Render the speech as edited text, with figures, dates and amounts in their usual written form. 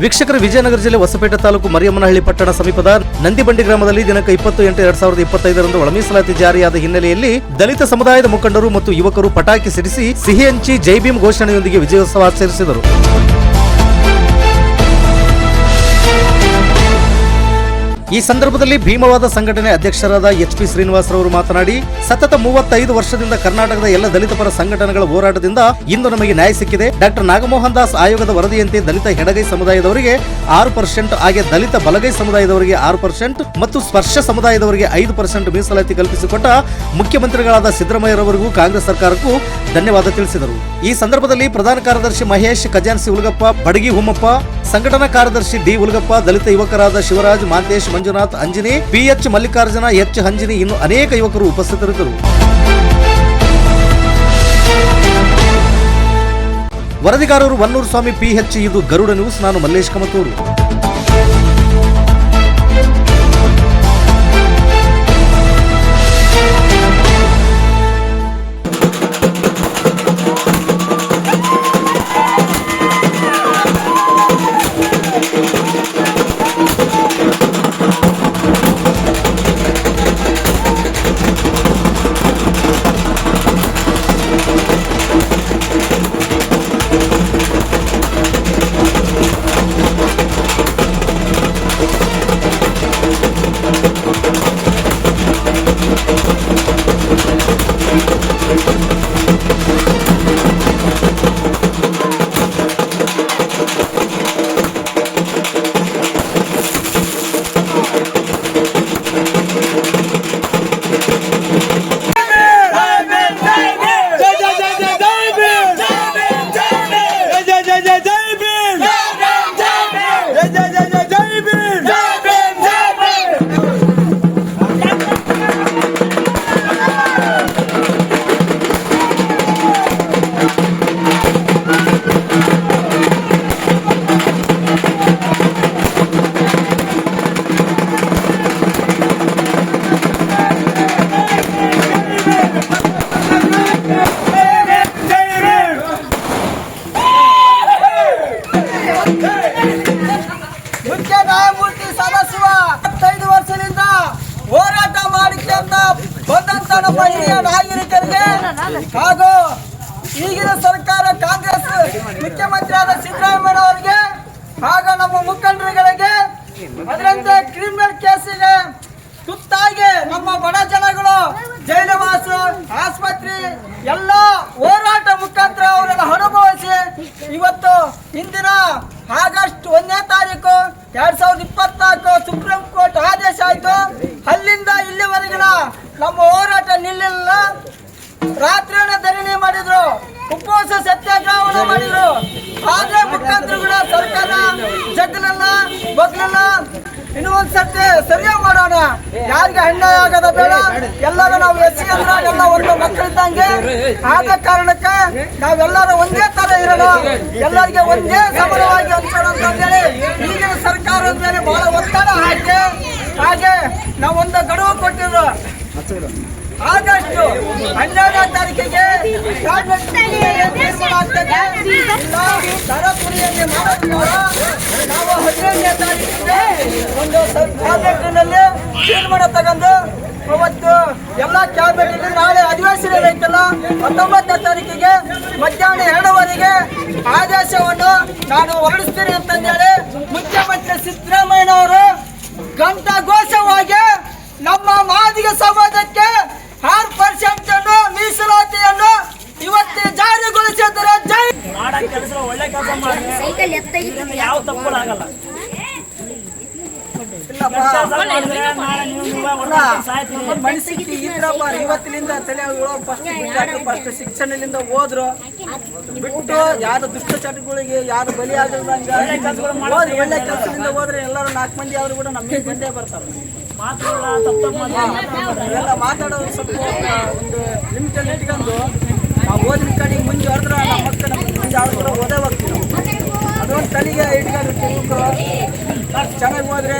ವೀಕ್ಷಕರ ವಿಜಯನಗರ ಜಿಲ್ಲೆ ಹೊಸಪೇಟೆ ತಾಲೂಕು ಮರಿಯಮ್ಮನಹಳ್ಳಿ ಪಟ್ಟಣ ಸಮೀಪದ ನಂದಿಬಂಡಿ ಗ್ರಾಮದಲ್ಲಿ ದಿನಾಂಕ 20/8/2025 ಒಳ ಮೀಸಲಾತಿ ಜಾರಿಯಾದ ಹಿನ್ನೆಲೆಯಲ್ಲಿ ದಲಿತ ಸಮುದಾಯದ ಮುಖಂಡರು ಮತ್ತು ಯುವಕರು ಪಟಾಕಿ ಸಿಡಿಸಿ ಸಿಹಿ ಹಂಚಿ ಜೈ ಭೀಮ್ ಘೋಷಣೆಯೊಂದಿಗೆ ವಿಜಯೋತ್ಸವ ಆಚರಿಸಿದರು. ಈ ಸಂದರ್ಭದಲ್ಲಿ ಭೀಮವಾದ ಸಂಘಟನೆ ಅಧ್ಯಕ್ಷರಾದ ಎಚ್.ಪಿ. ಶ್ರೀನಿವಾಸ್ ರವರು ಮಾತನಾಡಿ, ಸತತ 35 ವರ್ಷದಿಂದ ಕರ್ನಾಟಕದ ಎಲ್ಲ ದಲಿತ ಪರ ಸಂಘಟನೆಗಳ ಹೋರಾಟದಿಂದ ಇಂದು ನಮಗೆ ನ್ಯಾಯ ಸಿಕ್ಕಿದೆ. ಡಾಕ್ಟರ್ ನಾಗಮೋಹನ್ ದಾಸ್ ಆಯೋಗದ ವರದಿಯಂತೆ ದಲಿತ ಎಡಗೈ ಸಮುದಾಯದವರಿಗೆ 6%, ಹಾಗೆ ದಲಿತ ಬಲಗೈ ಸಮುದಾಯದವರಿಗೆ 6% ಮತ್ತು ಸ್ಪರ್ಶ ಸಮುದಾಯದವರಿಗೆ 5% ಮೀಸಲಾತಿ ಕಲ್ಪಿಸಿಕೊಟ್ಟ ಮುಖ್ಯಮಂತ್ರಿಗಳಾದ ಸಿದ್ದರಾಮಯ್ಯರವರಿಗೂ ಕಾಂಗ್ರೆಸ್ ಸರ್ಕಾರಕ್ಕೂ ಧನ್ಯವಾದ ತಿಳಿಸಿದರು. ಈ ಸಂದರ್ಭದಲ್ಲಿ ಪ್ರಧಾನ ಕಾರ್ಯದರ್ಶಿ ಮಹೇಶ್, ಖಜಾನ್ಸಿ ಉಲಗಪ್ಪ, ಬಡಗಿ ಹುಮ್ಮಪ್ಪ, ಸಂಘಟನಾ ಕಾರ್ಯದರ್ಶಿ ಡಿ ಉಲಗಪ್ಪ, ದಲಿತ ಯುವಕರಾದ ಶಿವರಾಜ್, ಮಾಂತೇಶ್, ಮಂಜುನಾಥ್, ಅಂಜಿನಿ, ಪಿಎಚ್ ಮಲ್ಲಿಕಾರ್ಜುನ, ಎಚ್ ಹಂಜಿನಿ ಇನ್ನು ಅನೇಕ ಯುವಕರು ಉಪಸ್ಥಿತರಿದ್ದರು. ವರದಿಗಾರರು ವನ್ನೂರು ಸ್ವಾಮಿ, ಪಿಎಚ್. ಇದು ಗರುಡ ನ್ಯೂಸ್. ನಾನು ಮಲ್ಲೇಶ್ ಕಮತೂರು. ಮುಖ್ಯ ನ್ಯಾಯಮೂರ್ತಿ ಸದಾಶಿವ 25 ವರ್ಷದಿಂದ ಹೋರಾಟ ಮಾಡಿಕೊಂಡ ಬಂದಂತ ನಮ್ಮ ಹಿರಿಯ ನಾಯಕರಿಗೆ ಹಾಗೂ ಈಗಿನ ಸರ್ಕಾರ ಕಾಂಗ್ರೆಸ್ ಮುಖ್ಯಮಂತ್ರಿಯಾದ ಸಿದ್ದರಾಮಯ್ಯ ಅವರಿಗೆ ಹಾಗೂ ನಮ್ಮ ಮುಖಂಡರುಗಳಿಗೆ ಅದರಂತೆ ಕ್ರಿಮಿನಲ್ ಕೇಸಿಗೆ ತುತ್ತಾಗಿ ನಮ್ಮ ಬಡ ಜನಗಳು ಜೈಲವಾಸ, ಆಸ್ಪತ್ರೆ ಎಲ್ಲ ಹೋರಾಟ ಮುಖಾಂತರ ಅವರನ್ನು ಅನುಭವಿಸಿ ಇವತ್ತು ಇಂದಿನ ಆಗಸ್ಟ್ 1ನೇ ತಾರೀಕು 2024 ಸುಪ್ರೀಂ ಕೋರ್ಟ್ ಆದೇಶ ಆಯಿತು. ಅಲ್ಲಿಂದ ಇಲ್ಲಿವರೆಗಿನ ನಮ್ಮ ಹೋರಾಟ ನಿಲ್ಲಿಲ್ಲ. ರಾತ್ರಿಯನ್ನ ಧರಣಿ ಮಾಡಿದ್ರು, ಉಪವಾಸ ಸತ್ಯಾಗ್ರಹವನ್ನು ಮಾಡಿದ್ರು. ಆದ್ರೆ ಮುಖಾಂತರಗಳ ಸರ್ಕಾರ ಜಗ್ಗಲಿಲ್ಲ, ಬಗ್ಲಿಲ್ಲ. ಇನ್ನು ಒಂದ್ಸತಿ ಸರಿಯಾಗಿ ಮಾಡೋಣ, ಯಾರಿಗೆ ಅನ್ಯಾಯ ಆಗದ ಬೇಡ. ಎಲ್ಲರೂ ನಾವು ಎಸ್ ಸಿ ಅಂದ್ರೆ ಎಲ್ಲ ಒಂದು ಮಕ್ಕಳಿದ್ದಂಗೆ. ಆದ ಕಾರಣಕ್ಕೆ ನಾವೆಲ್ಲರೂ ಒಂದೇ ತರ ಇರೋಣ, ಎಲ್ಲರಿಗೆ ಒಂದೇ ಸಮಾನವಾಗಿ ಹಂಚೋಣ ಅಂತಂದೇಳಿ ಈಗಿನ ಸರ್ಕಾರದ ಮೇಲೆ ಬಹಳ ಒತ್ತಡ ಹಾಗೆ ನಾವೊಂದು ಗಡುವು ಕೊಟ್ಟಿದ್ರು. ಆಗಸ್ಟ್ 12ನೇ ತಾರೀಕಿಗೆ ಸರಪುರಿಯಲ್ಲಿ ನಾವು 15ನೇ ತಾರೀಕಿಗೆ ಒಂದು ಕ್ಯಾಬಿನೆಟ್ನಲ್ಲಿ ತೀರ್ಮಾನ ತಗೊಂಡು ಅವತ್ತು ಎಲ್ಲ ಕ್ಯಾಬಿನೆಟ್ ನಾಳೆ ಅಧಿವೇಶನ ಐತಲ್ಲ 19ನೇ ತಾರೀಕಿಗೆ ಮಧ್ಯಾಹ್ನ 2:00ವರೆಗೆ ಆದೇಶವನ್ನು ನಾನು ಹೊರಡಿಸ್ತೀನಿ ಅಂತಂದೇಳಿ ಮುಖ್ಯಮಂತ್ರಿ ಸಿದ್ದರಾಮಯ್ಯನವರು ಘಂಟಾಘೋಷವಾಗಿ ನಮ್ಮ ಮಾದಿಗ ಸಮಾಜಕ್ಕೆ 6% ಮೀಸಲಾತಿಯನ್ನು ಇವತ್ತು ಜಾರಿಗೊಳಿಸಿದ್ದಾರೆ. ಒಳ್ಳೆ ಕೆಲಸ ಮಾಡಿ ಯಾವ ತಪ್ಪುಗಳಾಗಲ್ಲ. ಮನಸ್ಸಿಗೆ ಇದ್ರಪ್ಪ ಇವತ್ತಿನಿಂದ ತಲೆ ಫಸ್ಟ್ ಶಿಕ್ಷಣದಿಂದ ಹೋದ್ರು ಬಿಟ್ಟು ಯಾರು ದುಷ್ಟ ಚಟಗಳಿಗೆ ಯಾರು ಬಲಿ ಆಗದಂಗ ಒಳ್ಳೆ ಕೆಲಸದಿಂದ ಹೋದ್ರೆ ಎಲ್ಲರೂ 4 ಮಂದಿ ಆದ್ರೂ ಕೂಡ ನಮಗೆ ಬಂದೇ ಬರ್ತಾರೆ. ಎಲ್ಲ ಮಾತಾಡೋದು ಸ್ವಲ್ಪ ಒಂದು ಲಿಮಿಟಲ್ಲಿ ಇಟ್ಕೊಂಡು ನಾವು ಓದಿನ ಕಡೆ ಮುಂದೆ ಹೊಡೆದ್ರೆ ನಮ್ಮ ಮಕ್ಕಳು ನಮ್ಮ ಮುಂದೆ ಆದ್ರೂ ಕೂಡ ಓದೇ ಹೋಗ್ತೀವಿ. ನಾವು ಅದೊಂದು ತಲೆಗೆ ಇಟ್ಕೊಂಡು ಚೆನ್ನಾಗಿ ಹೋದ್ರೆ